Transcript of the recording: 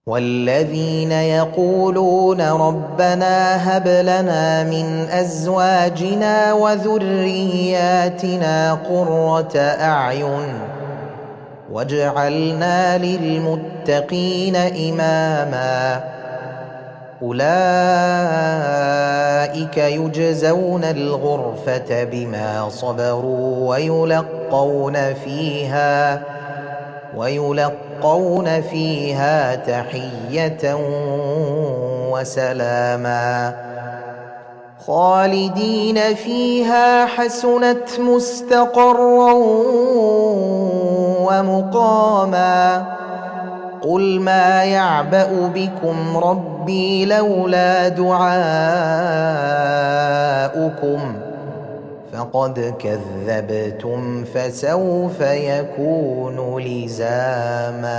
والذين يقولون ربنا هب لنا من أزواجنا وذرياتنا قرة أعين واجعلنا للمتقين إماما أولئك يجزون الغرفة بما صبروا ويلقون فيها تحية وسلاما خالدين فيها حسنت مستقرا ومقاما قل ما يعبأ بكم ربي لولا دعاؤكم فقد كذبتم فسوف يكون لزاما.